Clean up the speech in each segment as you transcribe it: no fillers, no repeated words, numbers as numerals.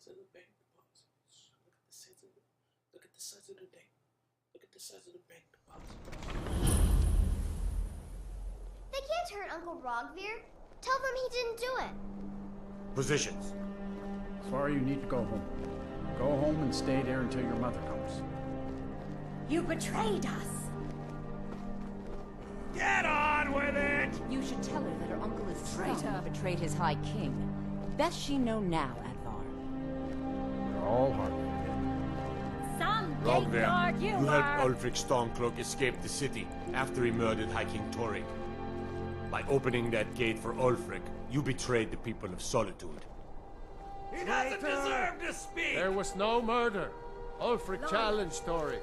size of the bank deposits. Look at the size of the bank. Look at the size of the bank deposits. They can't hurt Uncle Rogvir. Tell them he didn't do it. Positions. Sorry, you need to go home. Go home and stay there until your mother comes. You betrayed us! Get on with it! You should tell her that her uncle is a traitor who betrayed his High King. Best she know now, Advar. We're all hard. Some Rogvir, you you helped Ulfric Stormcloak escape the city after he murdered High King Torrig. By opening that gate for Ulfric, you betrayed the people of Solitude. He doesn't deserve to speak! There was no murder. Ulfric challenged Torrig.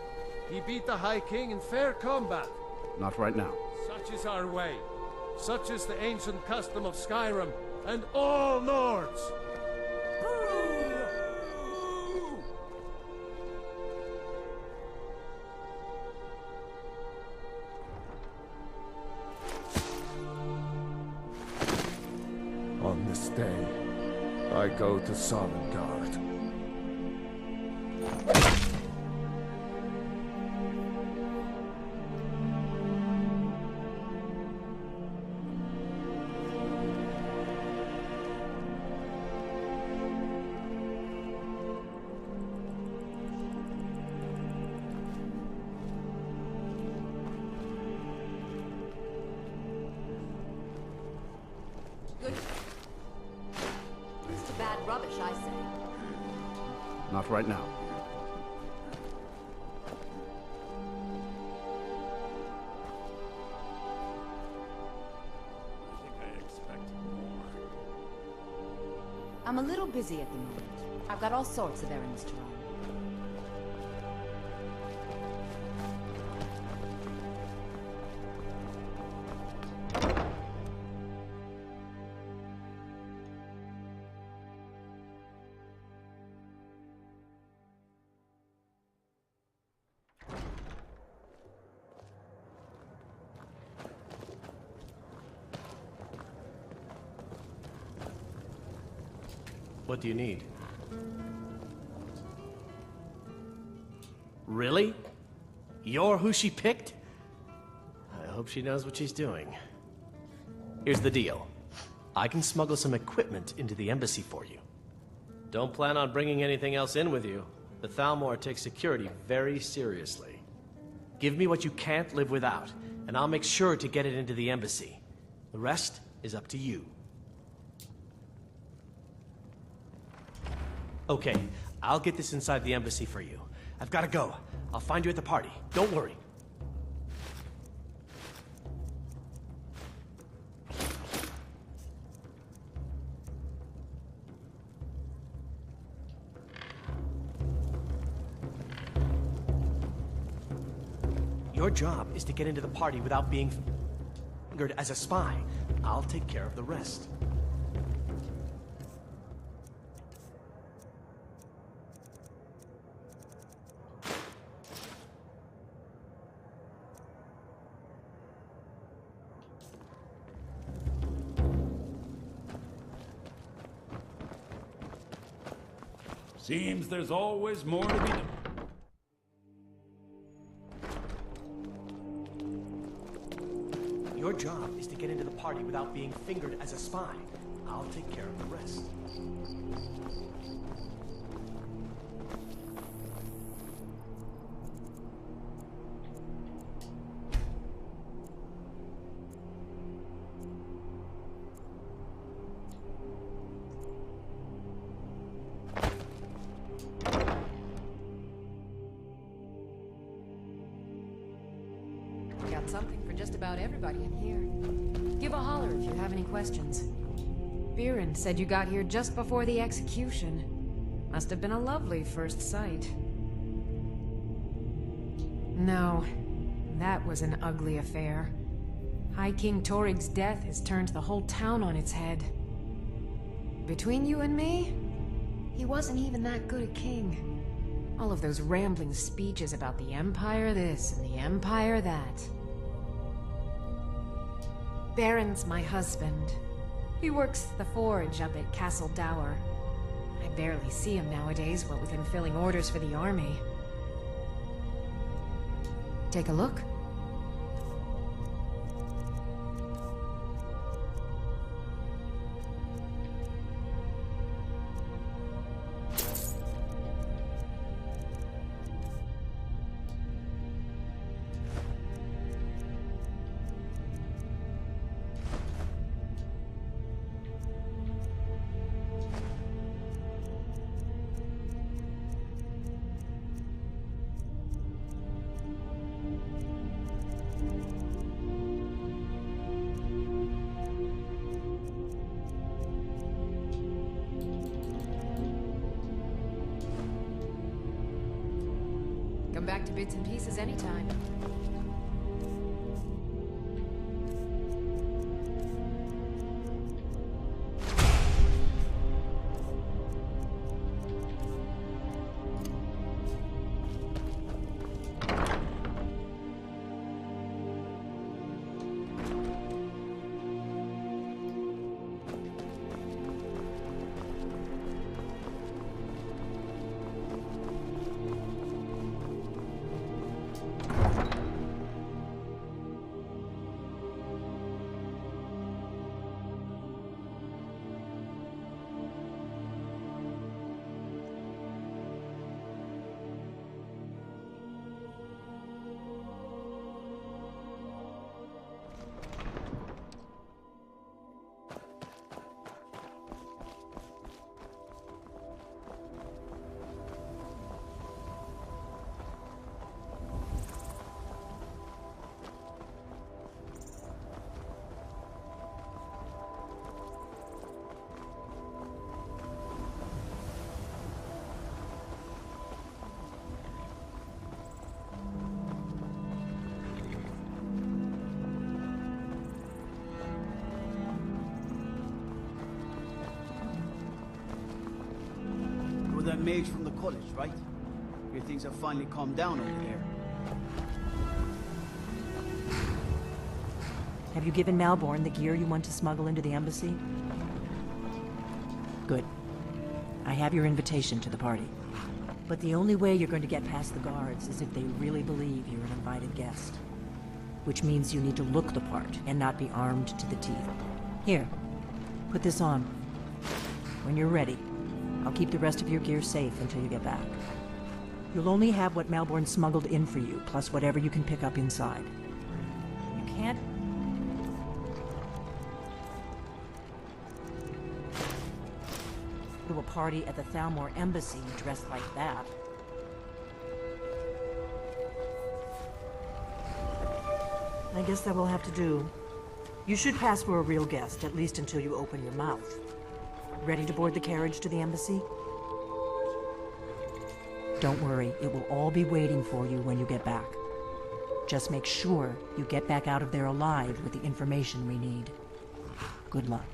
He beat the High King in fair combat. Not right now. Such is our way. Such is the ancient custom of Skyrim and all Nords. On this day, I go to Sovngarde. Good. It's to bad rubbish, I say. Not right now. I think I expected more. I'm a little busy at the moment. I've got all sorts of errands to run. What do you need? Really? You're who she picked? I hope she knows what she's doing. Here's the deal. I can smuggle some equipment into the embassy for you. Don't plan on bringing anything else in with you. The Thalmor takes security very seriously. Give me what you can't live without, and I'll make sure to get it into the embassy. The rest is up to you. Okay, I'll get this inside the embassy for you. I've got to go. I'll find you at the party. Don't worry. Your job is to get into the party without being fingered as a spy. I'll take care of the rest. Seems there's always more to be done. Your job is to get into the party without being fingered as a spy. I'll take care of the rest. Got something for just about everybody in here. Give a holler if you have any questions. Viren said you got here just before the execution. Must have been a lovely first sight. No, that was an ugly affair. High King Torrig's death has turned the whole town on its head. Between you and me, he wasn't even that good a king. All of those rambling speeches about the Empire this and the Empire that. Baron's my husband. He works the forge up at Castle Dower. I barely see him nowadays, what with him filling orders for the army. Take a look. Come back to bits and pieces anytime. That mage from the college, right? Hear things have finally calmed down over there. Have you given Malborn the gear you want to smuggle into the embassy? Good. I have your invitation to the party. But the only way you're going to get past the guards is if they really believe you're an invited guest. Which means you need to look the part and not be armed to the teeth. Here, put this on. When you're ready, I'll keep the rest of your gear safe until you get back. You'll only have what Malborn smuggled in for you, plus whatever you can pick up inside. You can't... to a party at the Thalmor Embassy dressed like that. I guess that will have to do. You should pass for a real guest, at least until you open your mouth. Ready to board the carriage to the embassy? Don't worry, it will all be waiting for you when you get back. Just make sure you get back out of there alive with the information we need. Good luck.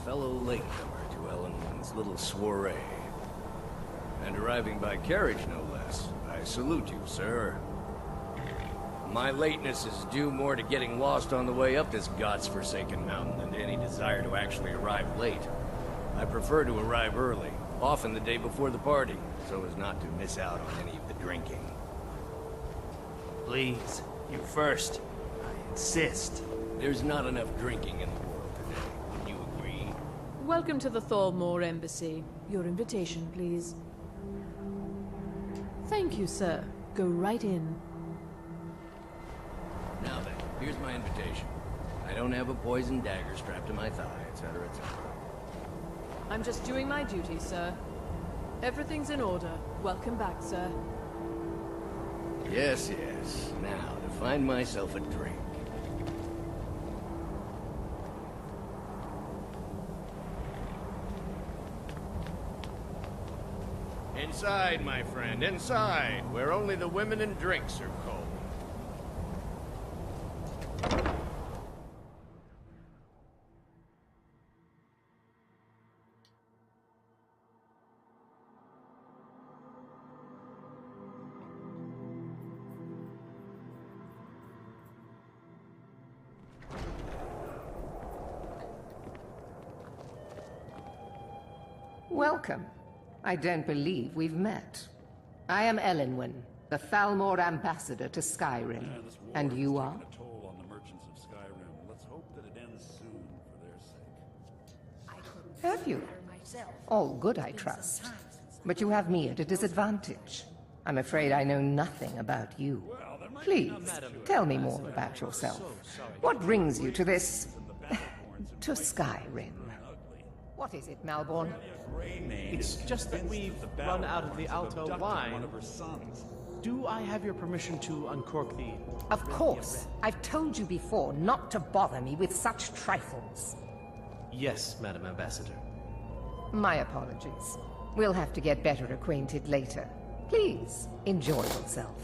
Fellow latecomer to Ellen's little soiree. And arriving by carriage, no less. I salute you, sir. My lateness is due more to getting lost on the way up this god's-forsaken mountain than to any desire to actually arrive late. I prefer to arrive early, often the day before the party, so as not to miss out on any of the drinking. Please, you first. I insist. There's not enough drinking in the world today. Would you agree? Welcome to the Thalmor Embassy. Your invitation, please. Thank you, sir. Go right in. Now then, here's my invitation. I don't have a poisoned dagger strapped to my thigh, etc., etc. I'm just doing my duty, sir. Everything's in order. Welcome back, sir. Yes, yes. Now, to find myself a drink. Inside, my friend, inside, where only the women and drinks are cold. Welcome. I don't believe we've met. I am Elenwen, the Thalmor ambassador to Skyrim. And you are? A toll on the merchants of Skyrim. Let's hope that it ends soon for their sake. Have you? All good, I trust. But you have me at a disadvantage. I'm afraid I know nothing about you. Please, tell me more about yourself. What brings you to this... to Skyrim? What is it, Malborn? It's just that we've run out of the Alto wine. Do I have your permission to uncork the... Of course. I've told you before not to bother me with such trifles. Yes, Madam Ambassador. My apologies. We'll have to get better acquainted later. Please, enjoy yourself.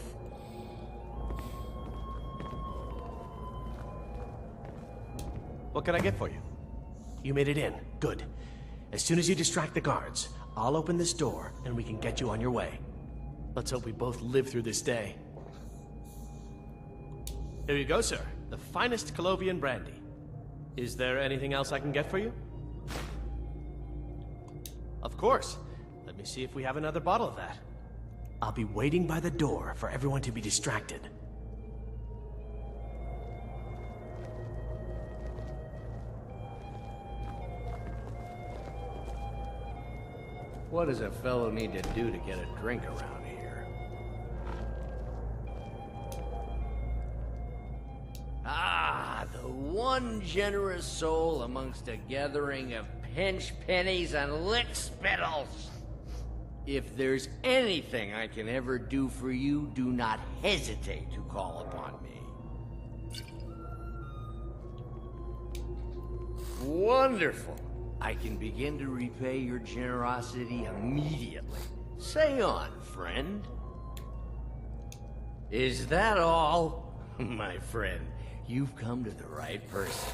What can I get for you? You made it in. Good. As soon as you distract the guards, I'll open this door and we can get you on your way. Let's hope we both live through this day. Here you go, sir. The finest Colovian brandy. Is there anything else I can get for you? Of course. Let me see if we have another bottle of that. I'll be waiting by the door for everyone to be distracted. What does a fellow need to do to get a drink around here? Ah, the one generous soul amongst a gathering of pinch pennies and lick spittles. If there's anything I can ever do for you, do not hesitate to call upon me. Wonderful. I can begin to repay your generosity immediately. Say on, friend. Is that all? My friend, you've come to the right person.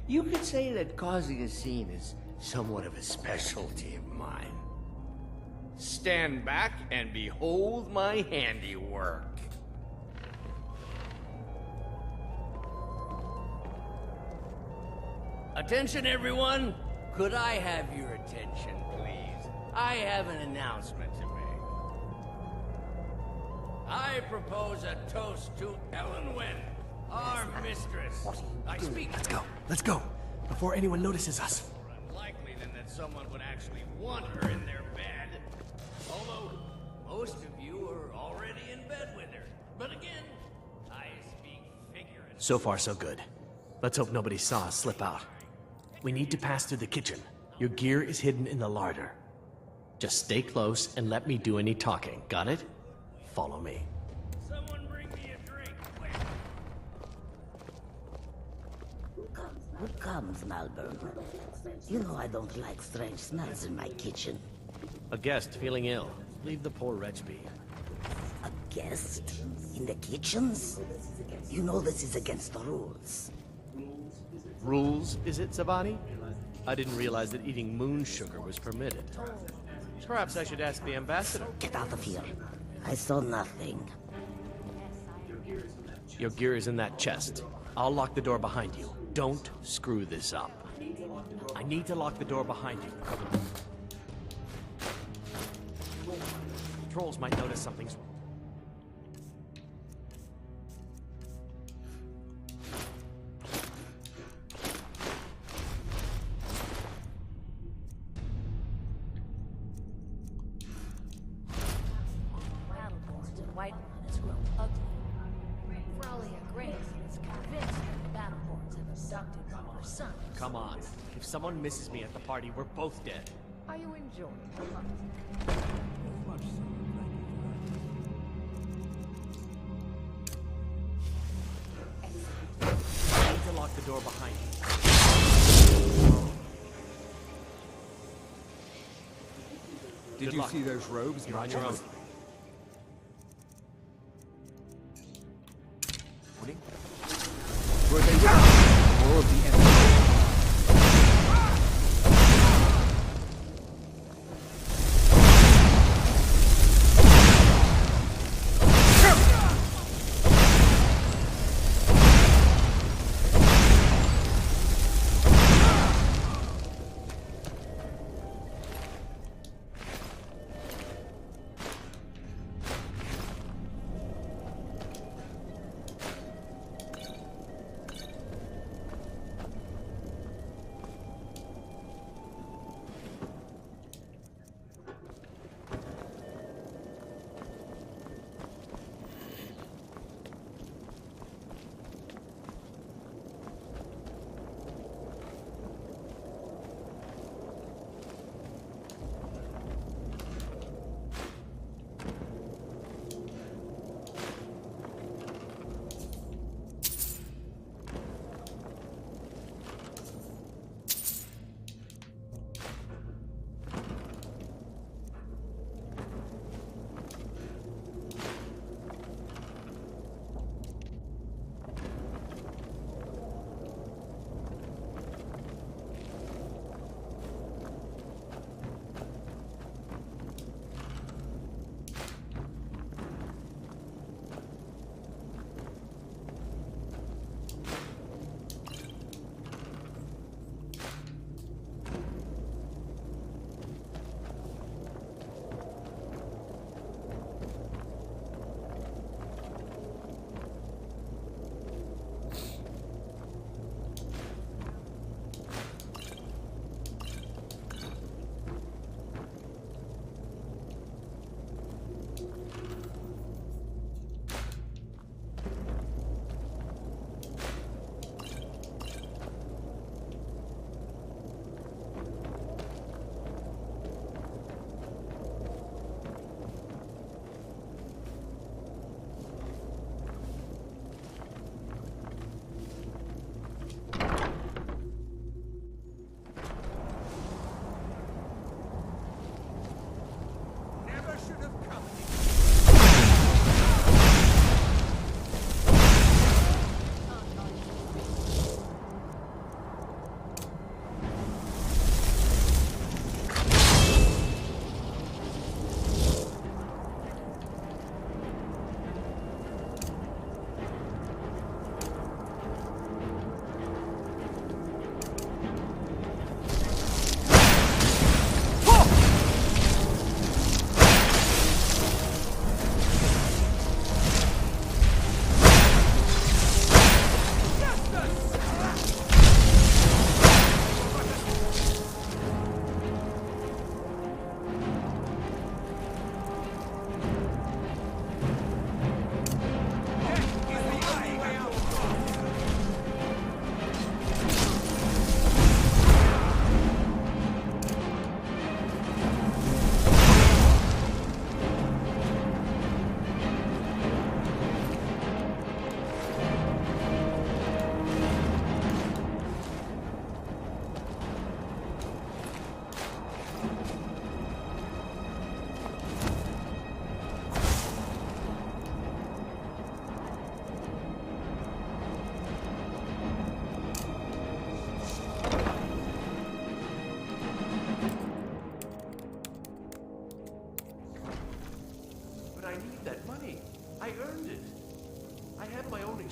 You could say that causing a scene is somewhat of a specialty of mine. Stand back and behold my handiwork. Attention, everyone! Could I have your attention, please? I have an announcement to make. I propose a toast to Elenwen, our mistress. I speak. Let's go. Before anyone notices us. More unlikely than that someone would actually want her in their bed. Although, most of you are already in bed with her. But again, I speak figuratively. So far, so good. Let's hope nobody saw us slip out. We need to pass through the kitchen. Your gear is hidden in the larder. Just stay close and let me do any talking. Got it? Follow me. Someone bring me a drink, please. Who comes, Malborn? You know I don't like strange smells in my kitchen. A guest feeling ill. Leave the poor wretch be. A guest? In the kitchens? You know this is against the rules. Rules, is it, Zavani? I didn't realize that eating moon sugar was permitted. Perhaps I should ask the ambassador. Get out of here. I saw nothing. Your gear is in that chest. I'll lock the door behind you. Don't screw this up. I need to lock the door behind you. Trolls might notice something's wrong. Come on. If someone misses me at the party, we're both dead. Are you enjoying the hunt? I need to lock the door behind you. Did Good you luck. see those rogues? You're on your own. Were they all of the enemy?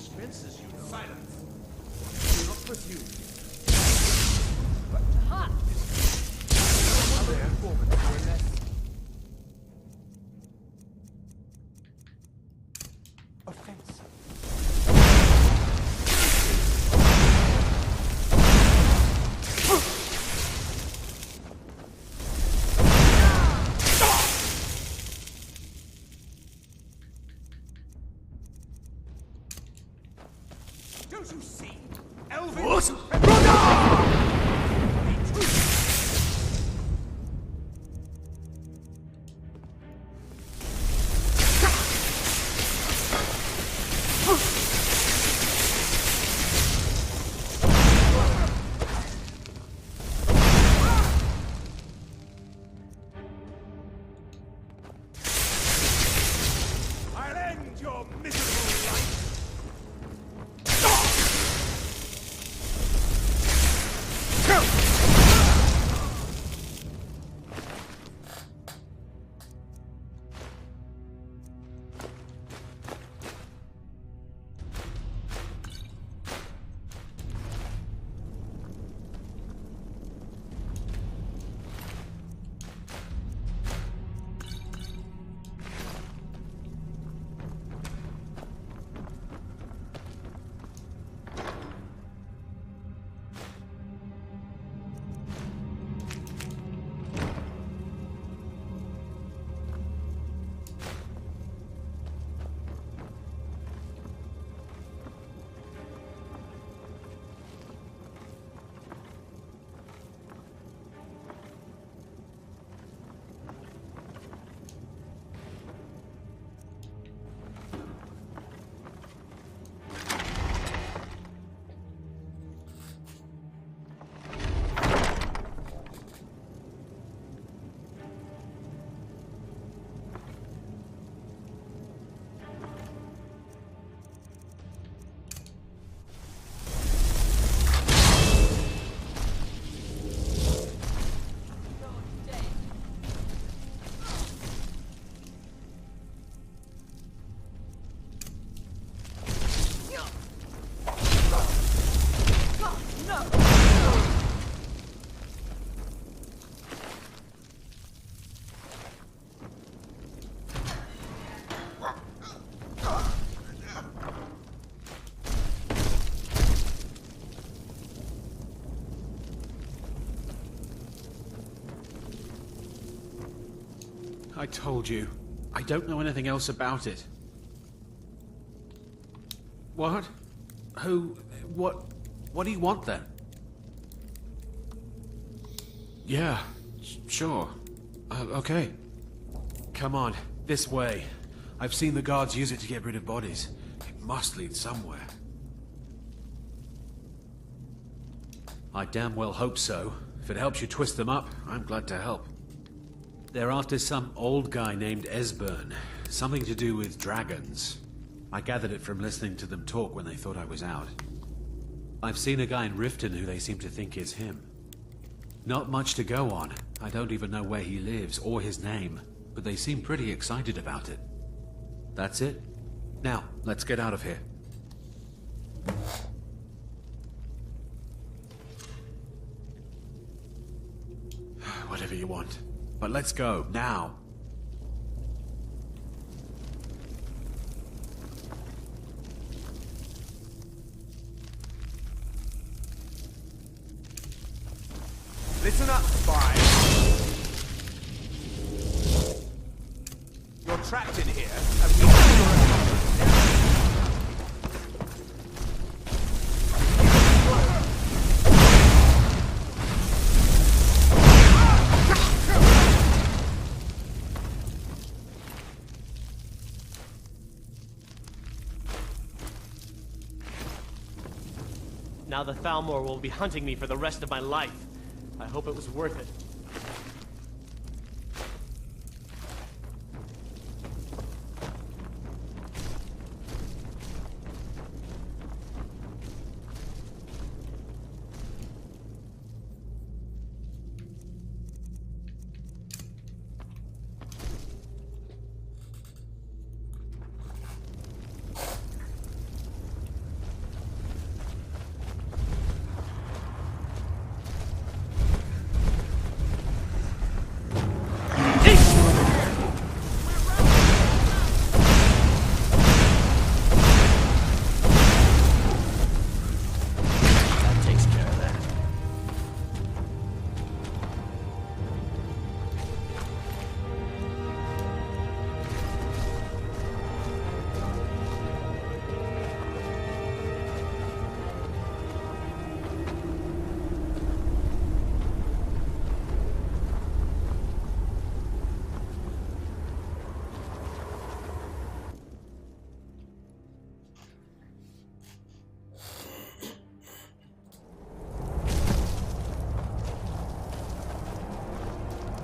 expenses, you know. Silence. Not with you. Hot. Other informant were less. Offensive. Don't you see? Elvin! I told you. I don't know anything else about it. What? Who? What do you want then? Yeah, sure. Okay. Come on, this way. I've seen the guards use it to get rid of bodies. It must lead somewhere. I damn well hope so. If it helps you twist them up, I'm glad to help. They're after some old guy named Esbern. Something to do with dragons. I gathered it from listening to them talk when they thought I was out. I've seen a guy in Riften who they seem to think is him. Not much to go on. I don't even know where he lives or his name, but they seem pretty excited about it. That's it. Now, let's get out of here. Whatever you want. But let's go, now. Listen up, spy. You're trapped in here, and we have your Now the Thalmor will be hunting me for the rest of my life. I hope it was worth it.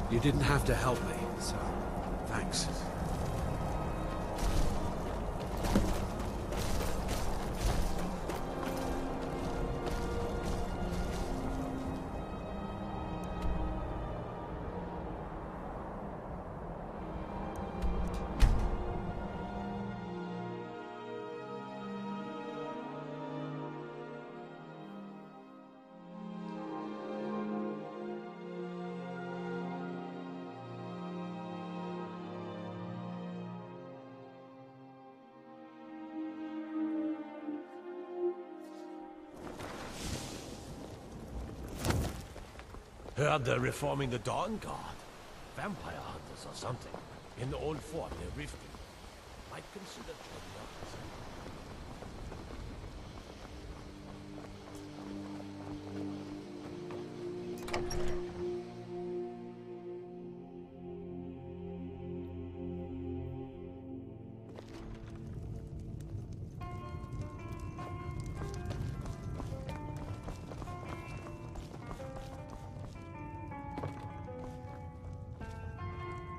You didn't have to help me, so thanks. Heard they're reforming the Dawn Guard. Vampire hunters or something. In the old fort near Riften. Might consider joining up.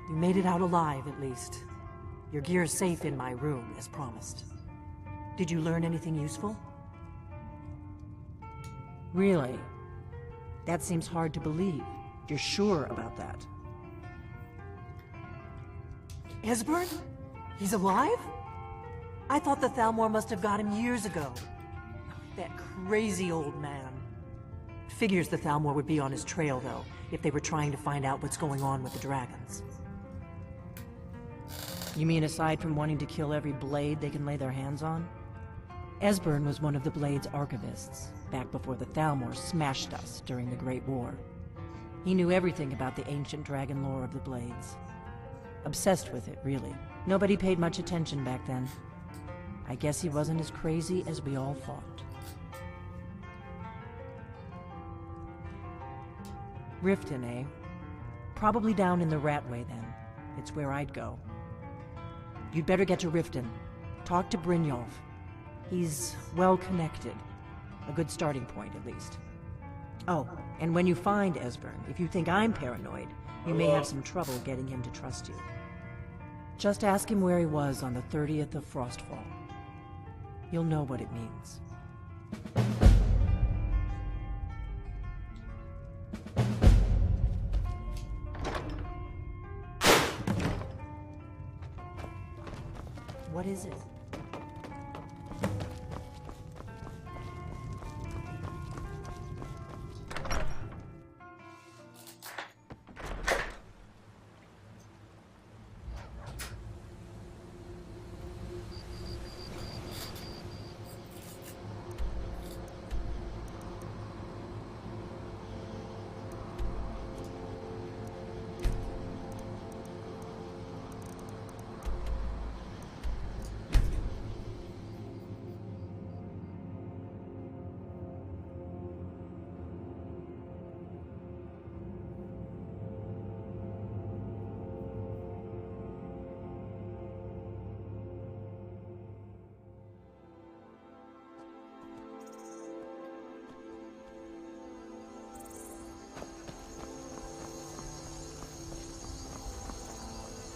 You made it out alive, at least. Your gear's safe in my room, as promised. Did you learn anything useful? Really? That seems hard to believe. You're sure about that? Esbern? He's alive? I thought the Thalmor must have got him years ago. That crazy old man. Figures the Thalmor would be on his trail, though, if they were trying to find out what's going on with the dragons. You mean aside from wanting to kill every blade they can lay their hands on? Esbern was one of the Blade's archivists, back before the Thalmor smashed us during the Great War. He knew everything about the ancient dragon lore of the Blades. Obsessed with it, really. Nobody paid much attention back then. I guess he wasn't as crazy as we all thought. Riften, eh? Probably down in the Ratway, then. It's where I'd go. You'd better get to Riften. Talk to Brynjolf. He's well-connected. A good starting point, at least. Oh, and when you find Esbern, if you think I'm paranoid, you may have some trouble getting him to trust you. Just ask him where he was on the 30th of Frostfall. You'll know what it means. What is it?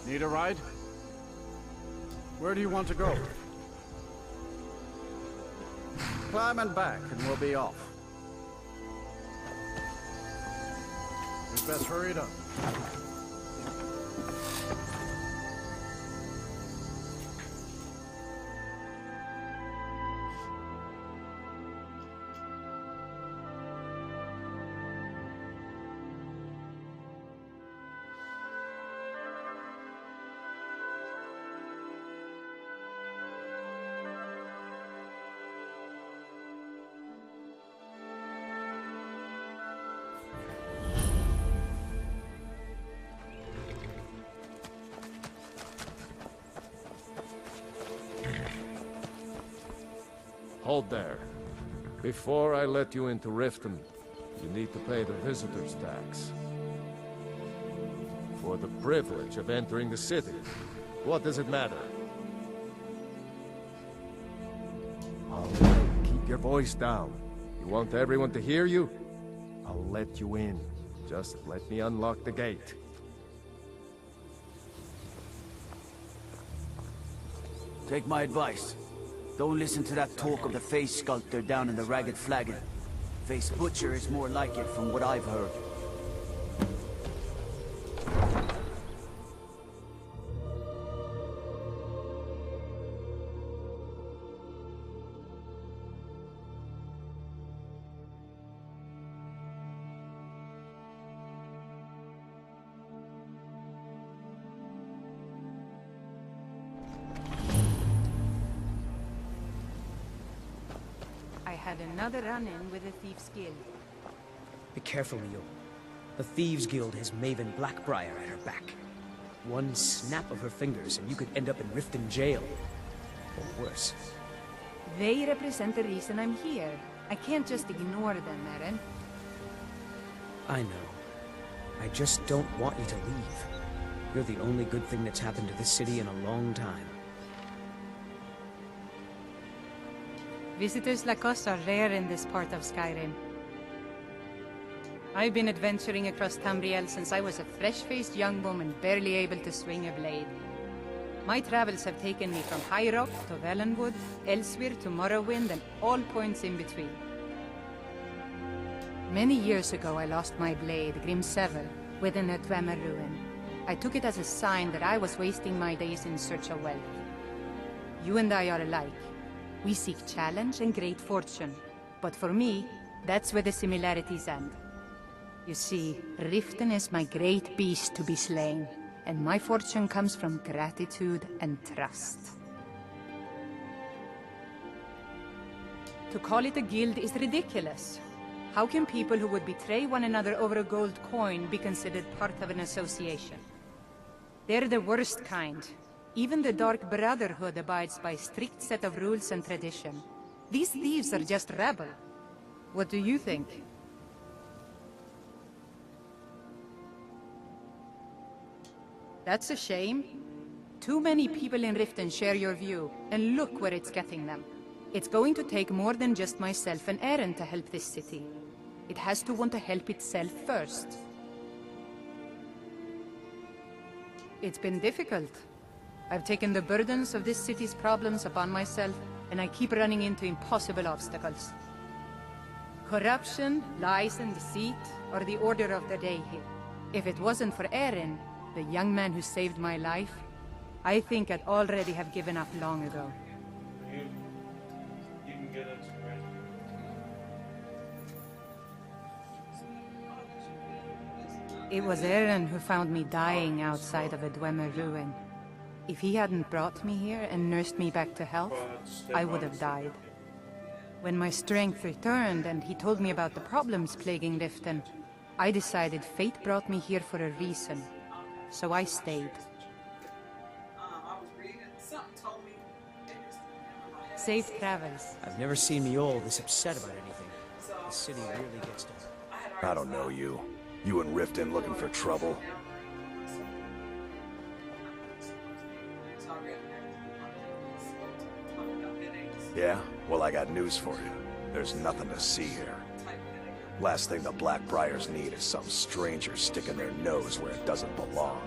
Need a ride? Where do you want to go? Climb and back, and we'll be off. We'd best hurry it up. Hold there. Before I let you into Riften, you need to pay the visitor's tax. For the privilege of entering the city. What does it matter? All right, keep your voice down. You want everyone to hear you? I'll let you in. Just let me unlock the gate. Take my advice. Don't listen to that talk of the face sculptor down in the Ragged Flagon. Face Butcher is more like it from what I've heard. Had another run-in with the Thieves' Guild. Be careful, Leo. The Thieves' Guild has Maven Blackbriar at her back. One snap of her fingers and you could end up in Riften jail. Or worse. They represent the reason I'm here. I can't just ignore them, Eren. I know. I just don't want you to leave. You're the only good thing that's happened to this city in a long time. Visitors like us are rare in this part of Skyrim. I've been adventuring across Tamriel since I was a fresh-faced young woman barely able to swing a blade. My travels have taken me from High Rock to Valenwood, Elsewhere to Morrowind, and all points in between. Many years ago I lost my blade, Grimsever, within a Dwemer ruin. I took it as a sign that I was wasting my days in search of wealth. You and I are alike. We seek challenge and great fortune. But for me, that's where the similarities end. You see, Riften is my great beast to be slain, and my fortune comes from gratitude and trust. To call it a guild is ridiculous. How can people who would betray one another over a gold coin be considered part of an association? They're the worst kind. Even the Dark Brotherhood abides by a strict set of rules and tradition. These thieves are just rabble. What do you think? That's a shame. Too many people in Riften share your view, and look where it's getting them. It's going to take more than just myself and Eren to help this city. It has to want to help itself first. It's been difficult. I've taken the burdens of this city's problems upon myself, and I keep running into impossible obstacles. Corruption, lies and deceit are the order of the day here. If it wasn't for Eren, the young man who saved my life, I think I'd already have given up long ago. It was Eren who found me dying outside of a Dwemer ruin. If he hadn't brought me here and nursed me back to health, I would have died. When my strength returned and he told me about the problems plaguing Riften, I decided fate brought me here for a reason. So I stayed. Safe travels. I've never seen Mjol this upset about anything. The city really gets to her. I don't know you. You and Riften looking for trouble? Yeah? Well, I got news for you. There's nothing to see here. Last thing the Blackbriars need is some stranger sticking their nose where it doesn't belong.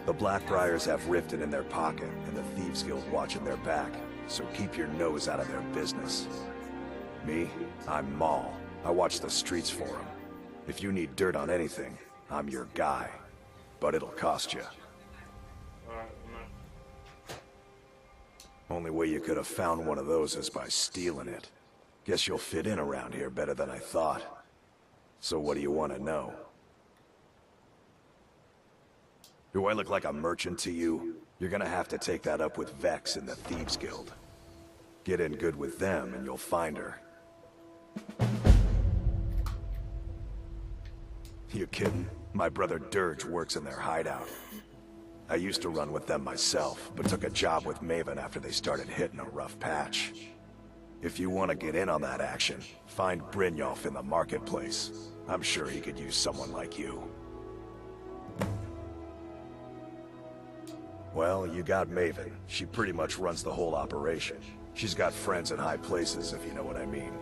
The Blackbriars have Riften in their pocket, and the Thieves Guild watching their back, so keep your nose out of their business. Me? I'm Maul. I watch the streets for them. If you need dirt on anything, I'm your guy. But it'll cost you. Only way you could have found one of those is by stealing it. Guess you'll fit in around here better than I thought. So what do you want to know? Do I look like a merchant to you? You're gonna have to take that up with Vex in the Thieves Guild. Get in good with them and you'll find her. You kidding? My brother Dirge works in their hideout. I used to run with them myself, but took a job with Maven after they started hitting a rough patch. If you want to get in on that action, find Brynjolf in the marketplace. I'm sure he could use someone like you. Well, you got Maven. She pretty much runs the whole operation. She's got friends in high places, if you know what I mean.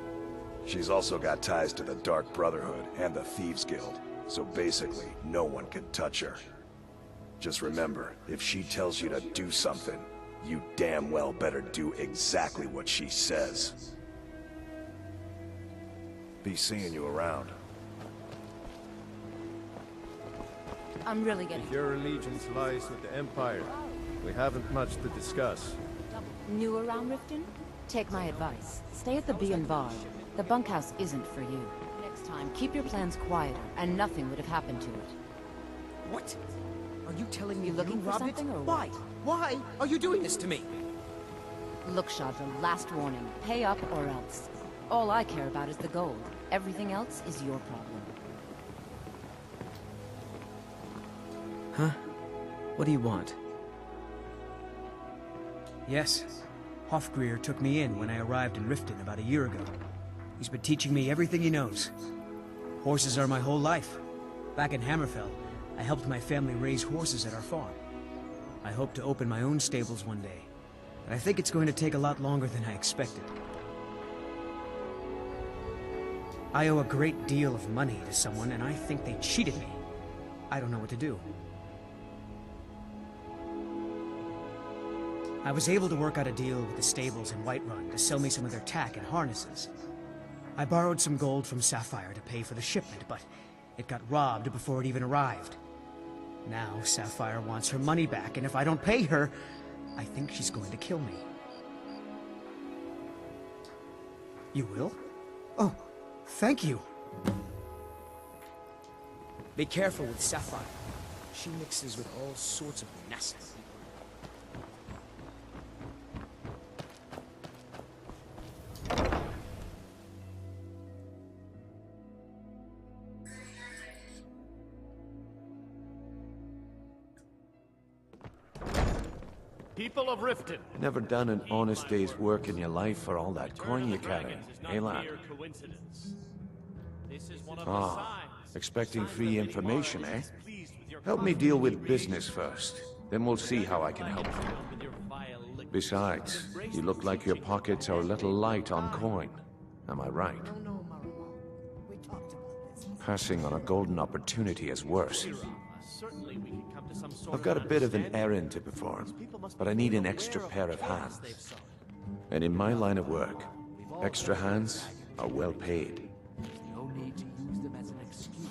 She's also got ties to the Dark Brotherhood and the Thieves Guild, so basically, no one can touch her. Just remember, if she tells you to do something, you damn well better do exactly what she says. Be seeing you around. I'm really getting... If your allegiance lies with the Empire, we haven't much to discuss. New around Riften? Take my advice. Stay at the Bee and Bar. The bunkhouse isn't for you. Next time, keep your plans quieter, and nothing would have happened to it. What? Are you telling me looking for something, or why? Why are you doing this to me? Look, Shadra, last warning. Pay up or else. All I care about is the gold. Everything else is your problem. Huh? What do you want? Yes. Hofgrir took me in when I arrived in Riften about a year ago. He's been teaching me everything he knows. Horses are my whole life. Back in Hammerfell, I helped my family raise horses at our farm. I hope to open my own stables one day, but I think it's going to take a lot longer than I expected. I owe a great deal of money to someone, and I think they cheated me. I don't know what to do. I was able to work out a deal with the stables in Whiterun to sell me some of their tack and harnesses. I borrowed some gold from Sapphire to pay for the shipment, but it got robbed before it even arrived. Now Sapphire wants her money back, and if I don't pay her, I think she's going to kill me. You will? Oh, thank you. Be careful with Sapphire. She mixes with all sorts of nasty people. People of Riften. Never done an honest day's work in your life for all that coin you carry, eh, lad? Ah, expecting free information, eh? Help me deal with business first, then we'll see how I can help you. Besides, you look like your pockets are a little light on coin. Am I right? Passing on a golden opportunity is worse. I've got a bit of an errand to perform, but I need an extra pair of hands. And in my line of work, extra hands are well paid.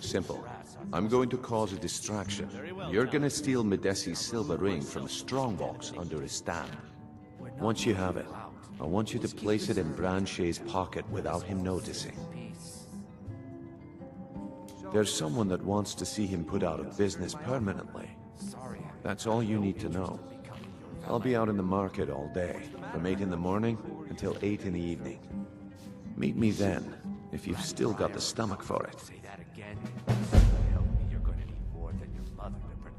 Simple. I'm going to cause a distraction. You're gonna steal Medesi's silver ring from a strongbox under his stand. Once you have it, I want you to place it in Branche's pocket without him noticing. There's someone that wants to see him put out of business permanently. That's all you need to know. I'll be out in the market all day, from 8 in the morning until 8 in the evening. Meet me then, if you've still got the stomach for it.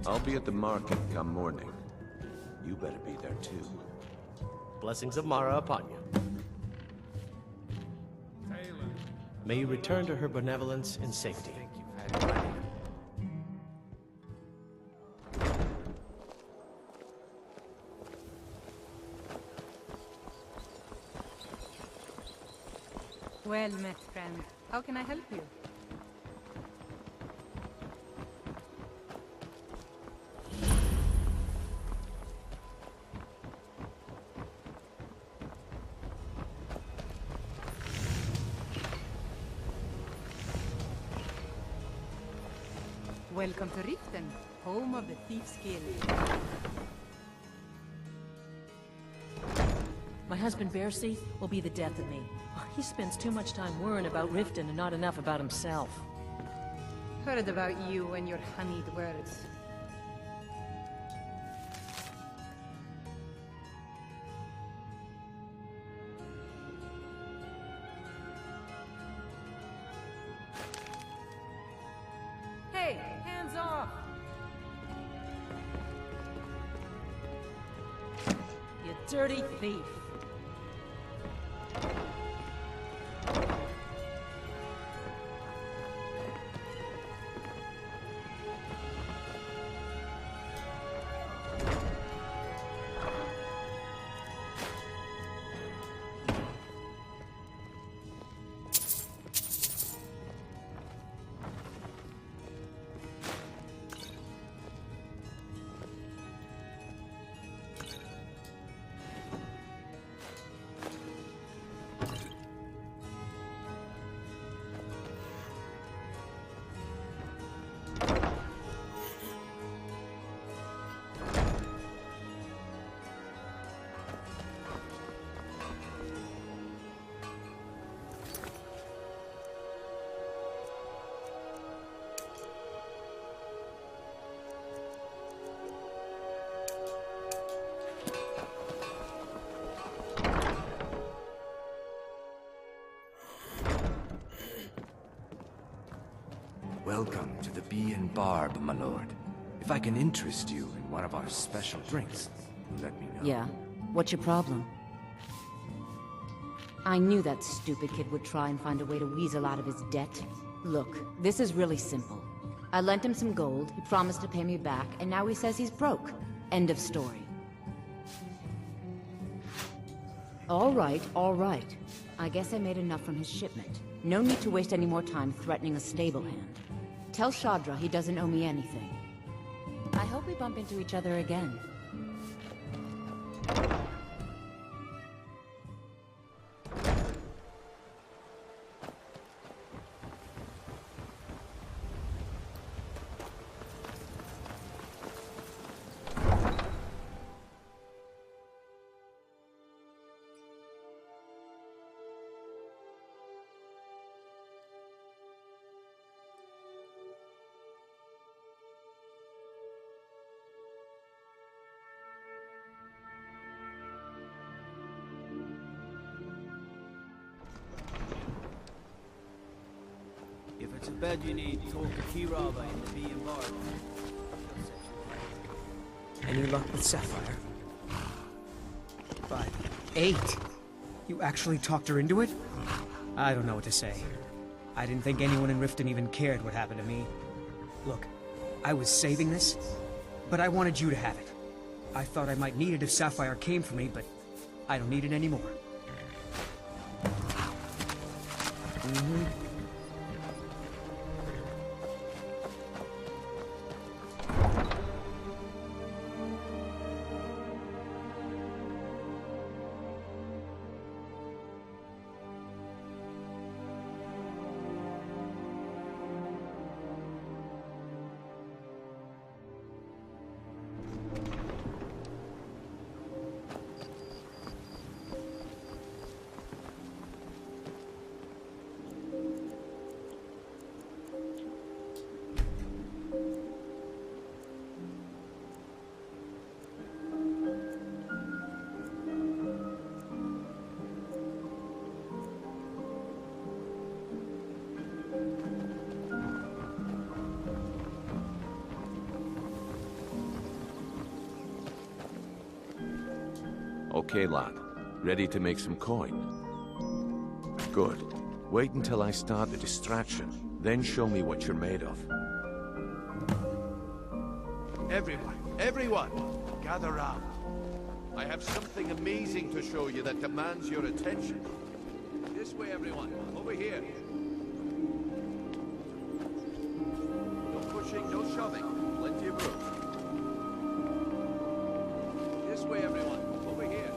I'll be at the market come morning. You better be there too. Blessings of Mara upon you. May you return to her benevolence in safety. Well met, friend. How can I help you? Welcome to Riften, home of the Thief's Guild. My husband Bercy will be the death of me. He spends too much time worrying about Riften and not enough about himself. Heard about you and your honeyed words. Hey, hands off! You dirty thief! Welcome to the Bee and Barb, my lord. If I can interest you in one of our special drinks, let me know. Yeah? What's your problem? I knew that stupid kid would try and find a way to weasel out of his debt. Look, this is really simple. I lent him some gold, he promised to pay me back, and now he says he's broke. End of story. All right, all right. I guess I made enough from his shipment. No need to waste any more time threatening a stable hand. Tell Shadra he doesn't owe me anything. I hope we bump into each other again. If it's a bed you need, talk to Kirava in the Bee and Barb. Any luck with Sapphire? But 8? You actually talked her into it? I don't know what to say. I didn't think anyone in Riften even cared what happened to me. Look, I was saving this, but I wanted you to have it. I thought I might need it if Sapphire came for me, but I don't need it anymore. Okay, lad. Ready to make some coin? Good. Wait until I start the distraction, then show me what you're made of. Everyone, gather round. I have something amazing to show you that demands your attention. This way, everyone. Over here. No pushing, no shoving. Plenty of room. This way, everyone. Over here.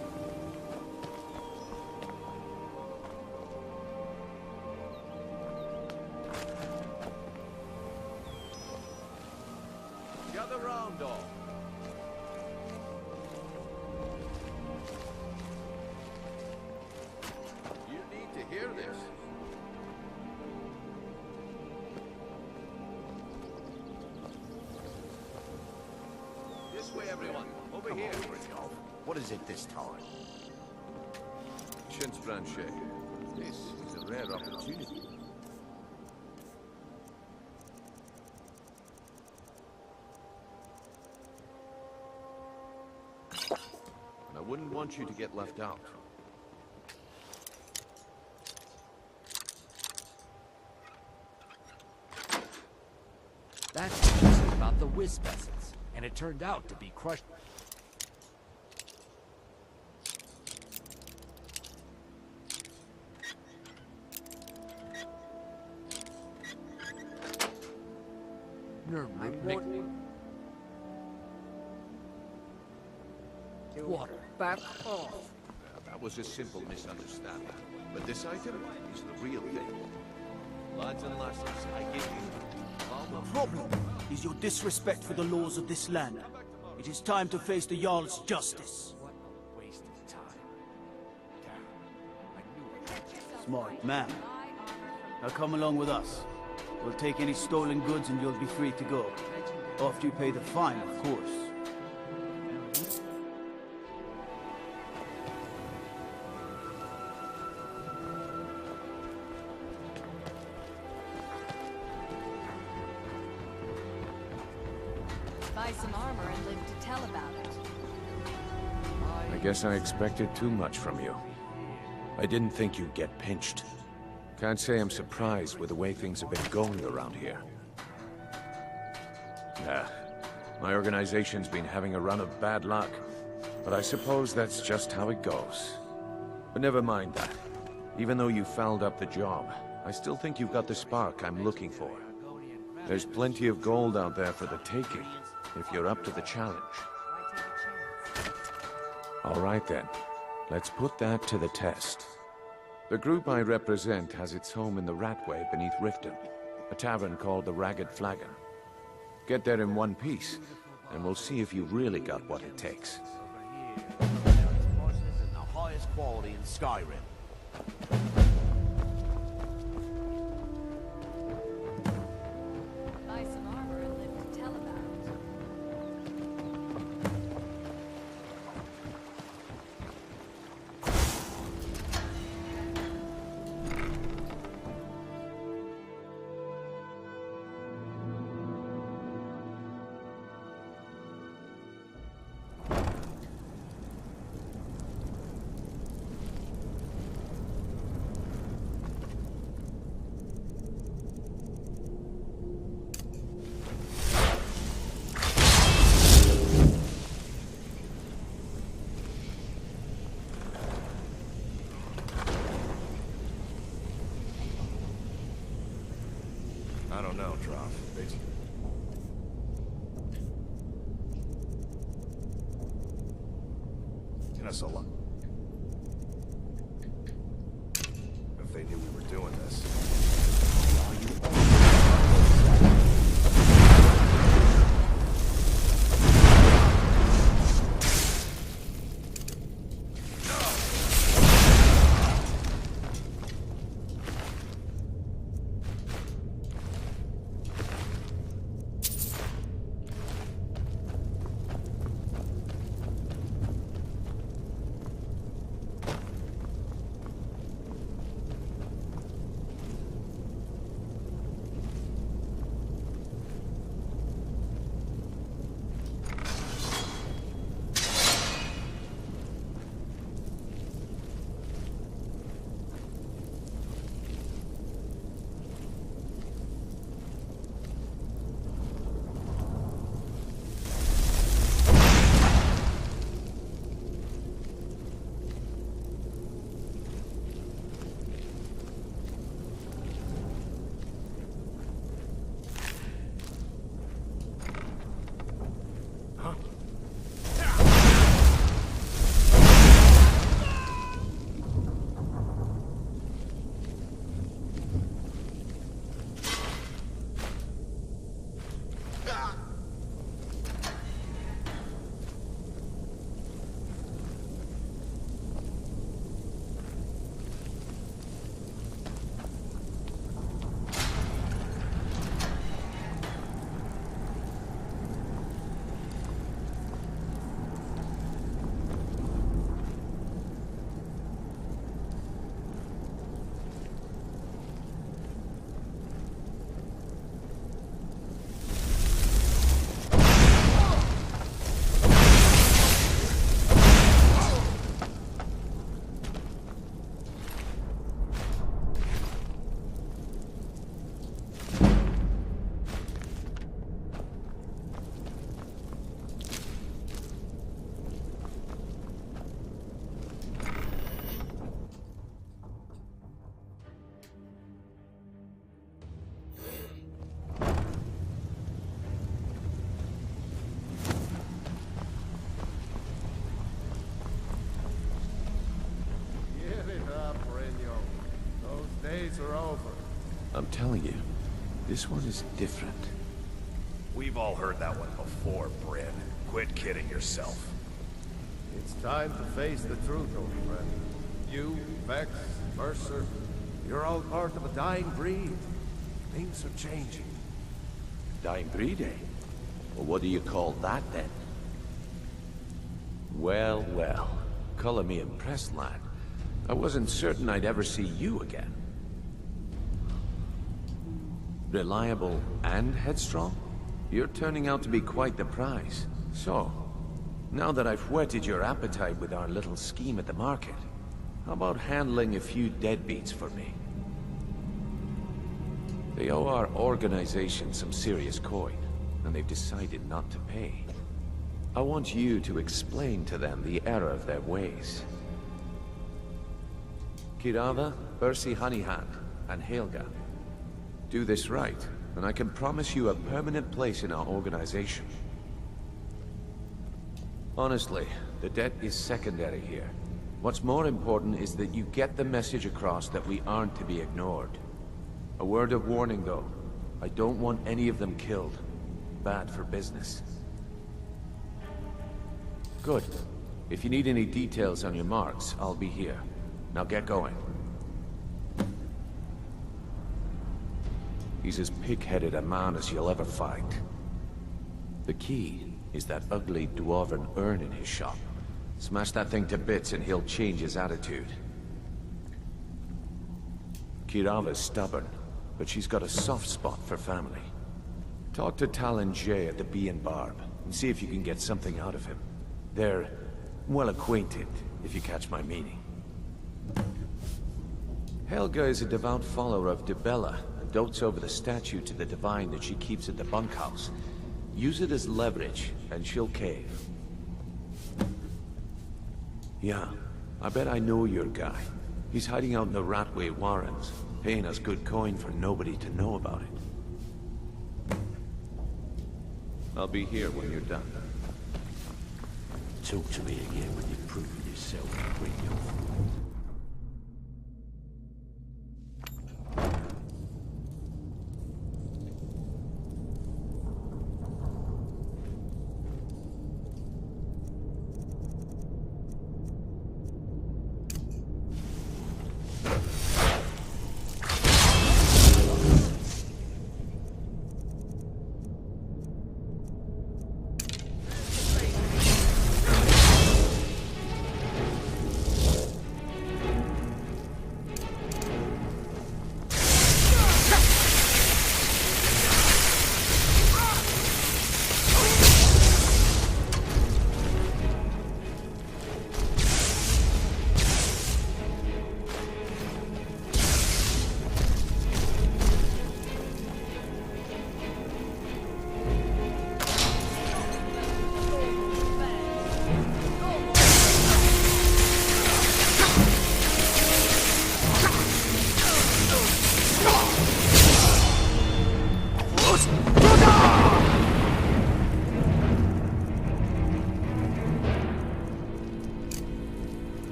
Gather round, all. You need to hear this. This way, everyone. Over here. What is it this time? Chance Branche. This is a rare opportunity. And I wouldn't want you to get left out. That's what you said about the wisp essence, and it turned out to be crushed. Water. Back off. That was a simple misunderstanding. But this item is the real thing. Lads and lasses, I give you... The problem is your disrespect for the laws of this land. It is time to face the Jarl's justice. Waste of time. Smart man. Now come along with us. We'll take any stolen goods and you'll be free to go. After you pay the fine, of course. Buy some armor and live to tell about it. I guess I expected too much from you. I didn't think you'd get pinched. Can't say I'm surprised with the way things have been going around here. My organization's been having a run of bad luck, but I suppose that's just how it goes. But never mind that. Even though you fouled up the job, I still think you've got the spark I'm looking for. There's plenty of gold out there for the taking, if you're up to the challenge. All right then, let's put that to the test. The group I represent has its home in the Ratway beneath Riften, a tavern called the Ragged Flagon. Get there in one piece, and we'll see if you've really got what it takes. The highest quality in Skyrim. Buy some armor and live to tell about it. don't know, Droff. Us a lot. If they knew we were doing this. Are over. I'm telling you, this one is different. We've all heard that one before, Bryn. Quit kidding yourself. It's time to face the truth, old friend. You, Vex, Mercer, you're all part of a dying breed. Things are changing. Dying breed, eh? Well, what do you call that, then? Well, well. Color me impressed, lad. I wasn't certain I'd ever see you again. Reliable and headstrong? You're turning out to be quite the prize. So, now that I've whetted your appetite with our little scheme at the market, how about handling a few deadbeats for me? They owe our organization some serious coin, and they've decided not to pay. I want you to explain to them the error of their ways. Kirava, Ursi Honeyhand, and Helga. Do this right, and I can promise you a permanent place in our organization. Honestly, the debt is secondary here. What's more important is that you get the message across that we aren't to be ignored. A word of warning, though. I don't want any of them killed. Bad for business. Good. If you need any details on your marks, I'll be here. Now get going. He's as pig-headed a man as you'll ever find. The key is that ugly dwarven urn in his shop. Smash that thing to bits and he'll change his attitude. Kirava's stubborn, but she's got a soft spot for family. Talk to Talon Jay at the Bee and Barb, and see if you can get something out of him. They're well acquainted, if you catch my meaning. Helga is a devout follower of Dibella, and dotes over the statue to the divine that she keeps at the bunkhouse. Use it as leverage, and she'll cave. Yeah, I bet I know your guy. He's hiding out in the Ratway Warrens, paying us good coin for nobody to know about it. I'll be here when you're done. Talk to me again when you've proven yourself to bring your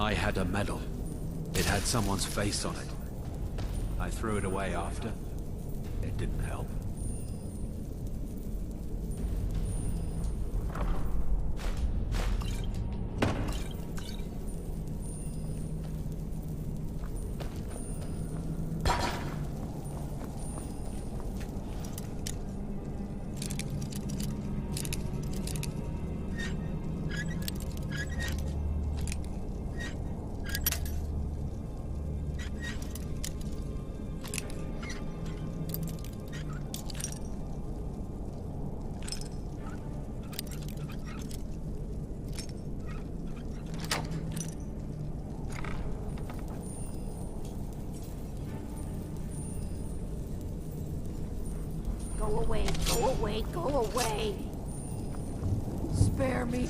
I had a medal. It had someone's face on it. I threw it away after. It didn't help. Go away, go away, go away! Spare me!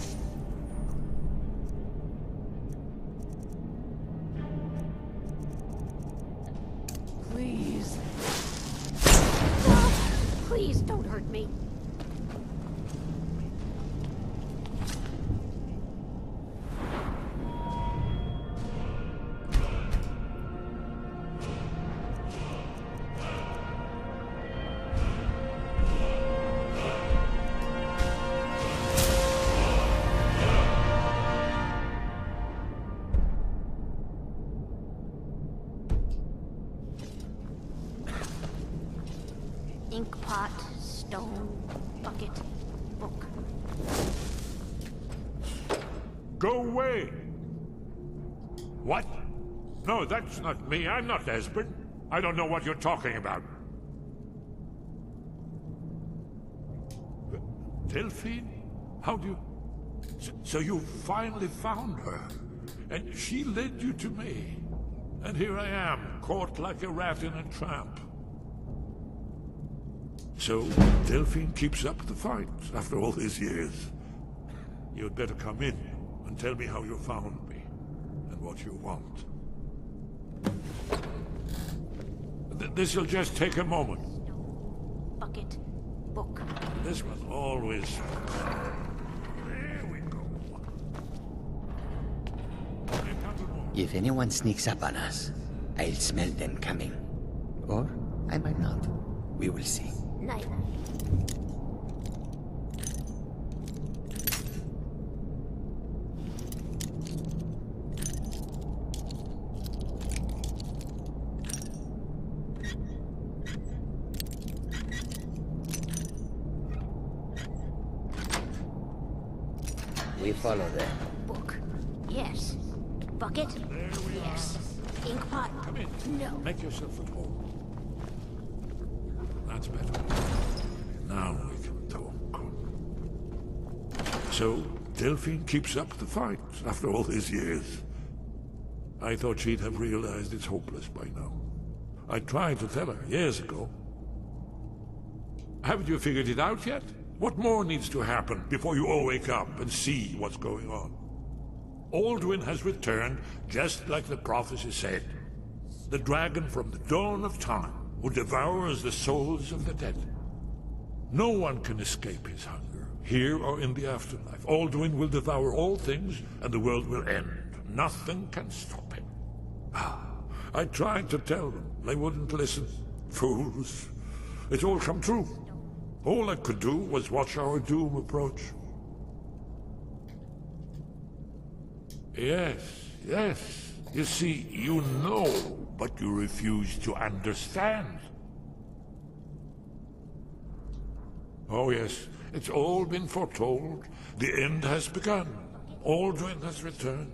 Please. No! Please don't hurt me! Ink pot, stone, bucket, book. Go away! What? No, that's not me. I'm not Esbern. I don't know what you're talking about. Delphine? How do you... So you finally found her? And she led you to me. And here I am, caught like a rat in a trap. So, Delphine keeps up the fight after all these years. You'd better come in and tell me how you found me and what you want. This'll just take a moment. Bucket. Book. This one always... There we go. If anyone sneaks up on us, I'll smell them coming. Or I might not. We will see. Night. We follow them. Book. Yes. Bucket. Yes. Ink pot. Come in. No. Make yourself at home. That's better. Now we can talk. So, Delphine keeps up the fight after all these years. I thought she'd have realized it's hopeless by now. I tried to tell her years ago. Haven't you figured it out yet? What more needs to happen before you all wake up and see what's going on? Alduin has returned just like the prophecy said. The dragon from the dawn of time who devours the souls of the dead. No one can escape his hunger, here or in the afterlife. Alduin will devour all things and the world will end. Nothing can stop him. I tried to tell them. They wouldn't listen. Fools. It's all come true. All I could do was watch our doom approach. Yes, yes. You see, you know, but you refuse to understand. Oh yes, it's all been foretold. The end has begun. Alduin has returned.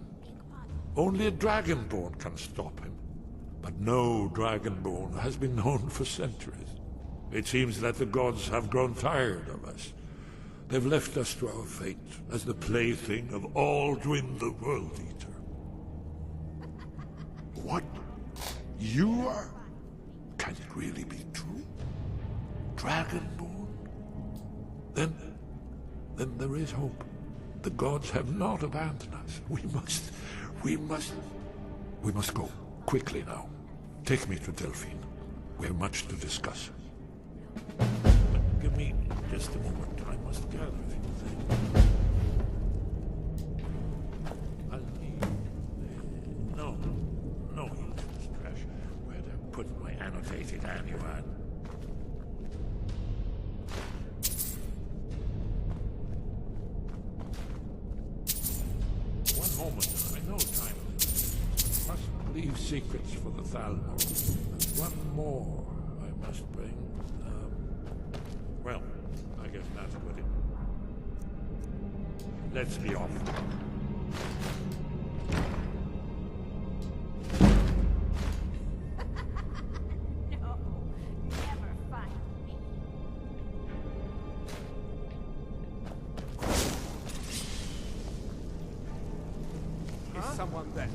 Only a Dragonborn can stop him. But no Dragonborn has been known for centuries. It seems that the gods have grown tired of us. They've left us to our fate as the plaything of Alduin the World-Eater. What? You are? Can it really be true? Dragonborn? Then there is hope. The gods have not abandoned us. We must go. Quickly now. Take me to Delphine. We have much to discuss. But give me just a moment. I must gather a few things. I'll need... No, useless trash. Where'd I put my annotated annual? One moment. I know time. Must leave secrets for the Thalmor. There's one more I must bring. Well, I guess that's what it... Let's be off. No, never find me. Is someone there?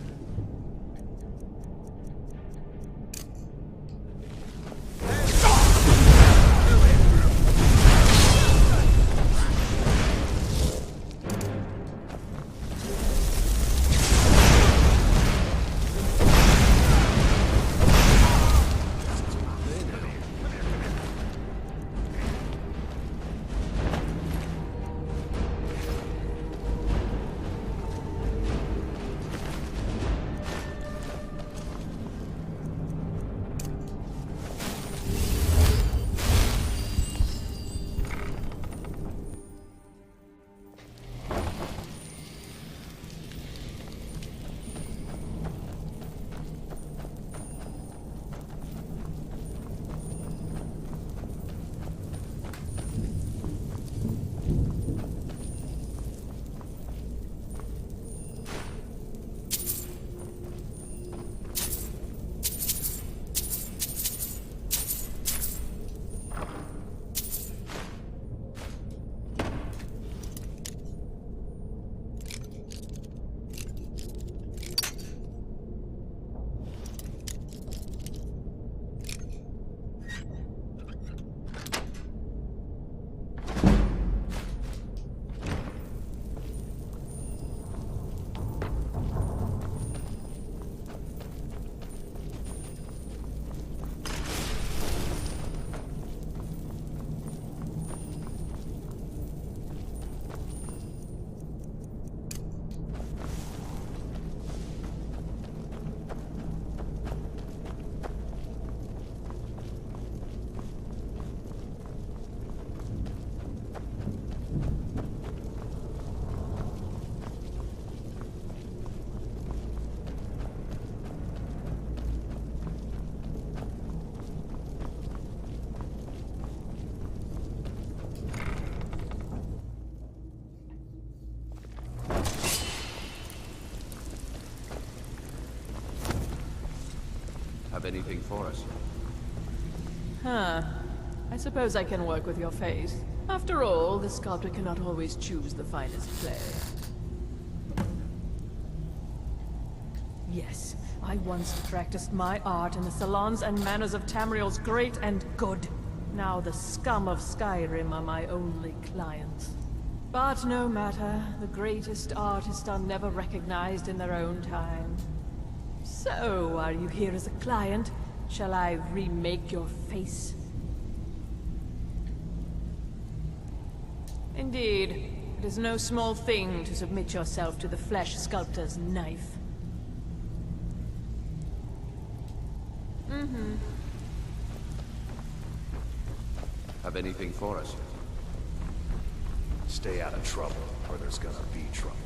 Have anything for us? Huh. I suppose I can work with your face. After all, the sculptor cannot always choose the finest clay. Yes, I once practiced my art in the salons and manners of Tamriel's great and good. Now the scum of Skyrim are my only clients. But no matter, the greatest artists are never recognized in their own time. So, are you here as a client? Shall I remake your face? Indeed. It is no small thing to submit yourself to the flesh sculptor's knife. Mm-hmm. Have anything for us? Stay out of trouble, or there's gonna be trouble.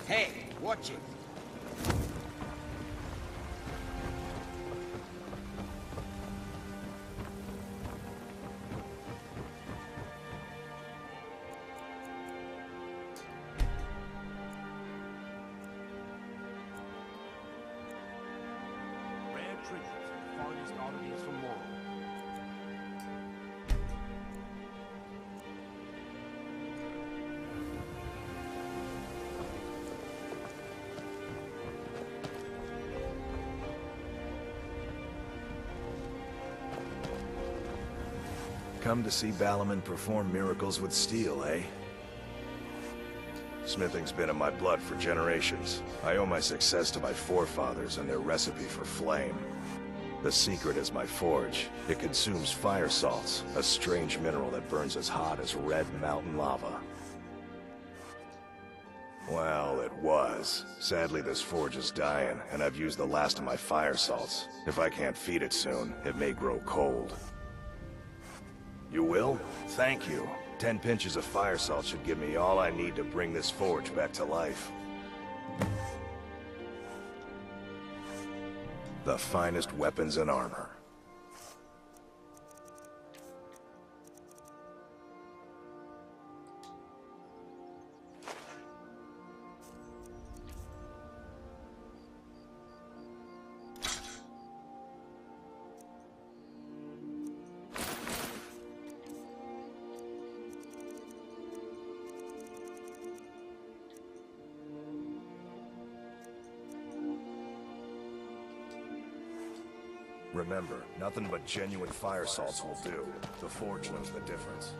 Hey, watch it. Rare trinkets, the finest oddities from Laurel. Come to see Balaman perform miracles with steel, eh? Smithing's been in my blood for generations. I owe my success to my forefathers and their recipe for flame. The secret is my forge. It consumes fire salts, a strange mineral that burns as hot as red mountain lava. Well, it was. Sadly, this forge is dying, and I've used the last of my fire salts. If I can't feed it soon, it may grow cold. You will? Thank you. 10 pinches of fire salt should give me all I need to bring this forge back to life. The finest weapons and armor. Remember, nothing but genuine fire salts will do. The forge knows the difference.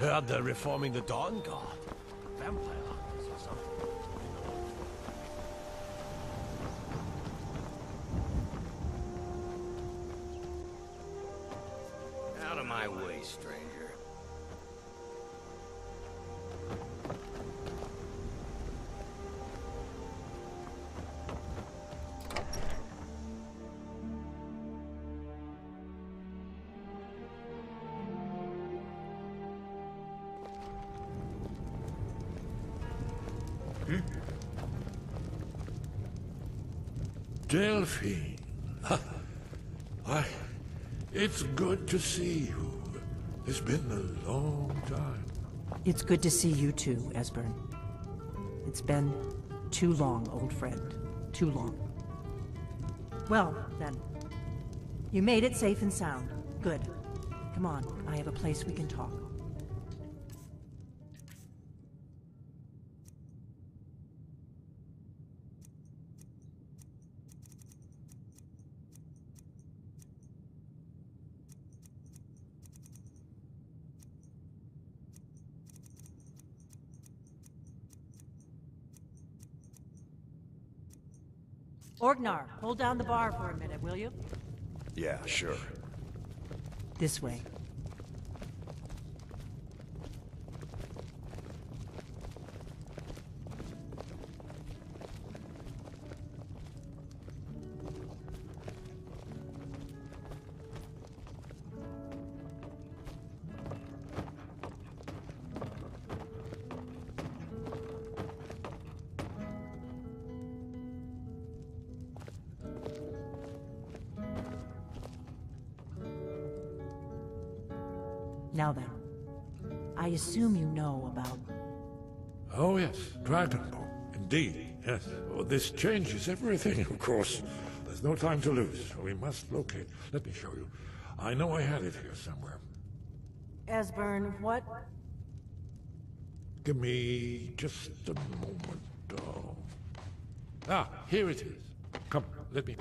Heard they're reforming the Dawn Guard. Vampire hunters or something. Out of my way, stranger. Delphine. Why, it's good to see you. It's been a long time. It's good to see you too, Esbern. It's been too long, old friend. Too long. Well, then. You made it safe and sound. Good. Come on, I have a place we can talk. Orgnar, hold down the bar for a minute, will you? Yeah, sure. This way. Now then, I assume you know about... Oh yes, Dragonborn. Indeed, yes. Oh, this changes everything, of course. There's no time to lose. We must locate. Let me show you. I know I had it here somewhere. Esbern, what? Give me just a moment. Oh. Ah, here it is. Come, let me...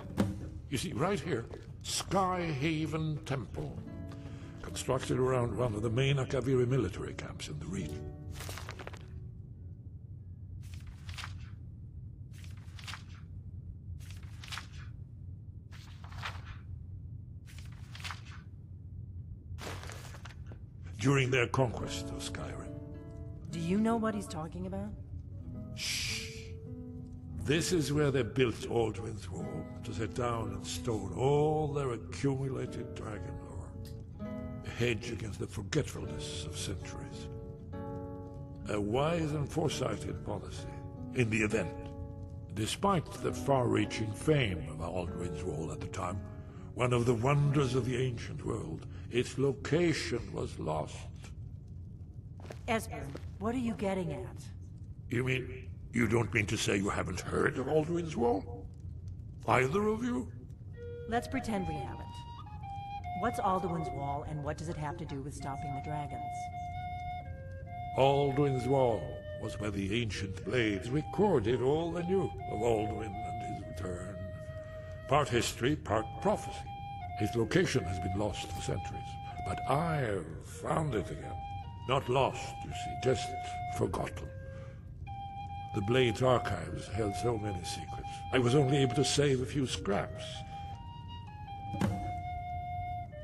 You see, right here, Skyhaven Temple. Constructed around one of the main Akaviri military camps in the region. During their conquest of Skyrim. Do you know what he's talking about? Shh. This is where they built Alduin's Wall, to set down in stone all their accumulated dragon lore. A hedge against the forgetfulness of centuries. A wise and foresighted policy, in the event. Despite the far-reaching fame of Alduin's Wall at the time, one of the wonders of the ancient world, its location was lost. Esbern, what are you getting at? You mean, you don't mean to say you haven't heard of Alduin's Wall? Either of you? Let's pretend we haven't. What's Alduin's Wall, and what does it have to do with stopping the dragons? Alduin's Wall was where the ancient blades recorded all they knew of Alduin and his return. Part history, part prophecy. His location has been lost for centuries, but I've found it again. Not lost, you see, just forgotten. The Blade's archives held so many secrets. I was only able to save a few scraps.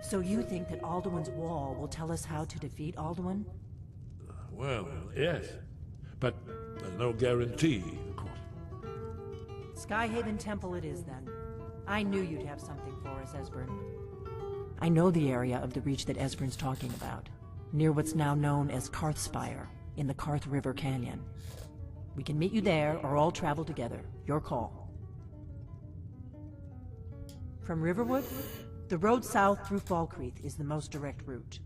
So you think that Alduin's Wall will tell us how to defeat Alduin? Well, yes. But there's no guarantee, of course. Skyhaven Temple it is, then. I knew you'd have something for us, Esbern. I know the area of the Reach that Esbern's talking about, near what's now known as Karthspire, in the Karth River Canyon. We can meet you there, or all travel together. Your call. From Riverwood, the road south through Falkreath is the most direct route.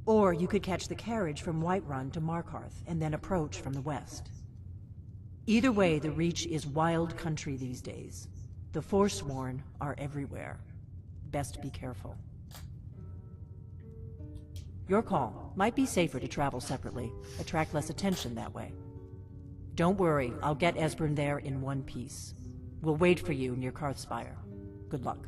Or you could catch the carriage from Whiterun to Markarth, and then approach from the west. Either way, the Reach is wild country these days. The Forsworn are everywhere. Best be careful. Your call. Might be safer to travel separately. Attract less attention that way. Don't worry, I'll get Esbern there in one piece. We'll wait for you near Karthspire. Good luck.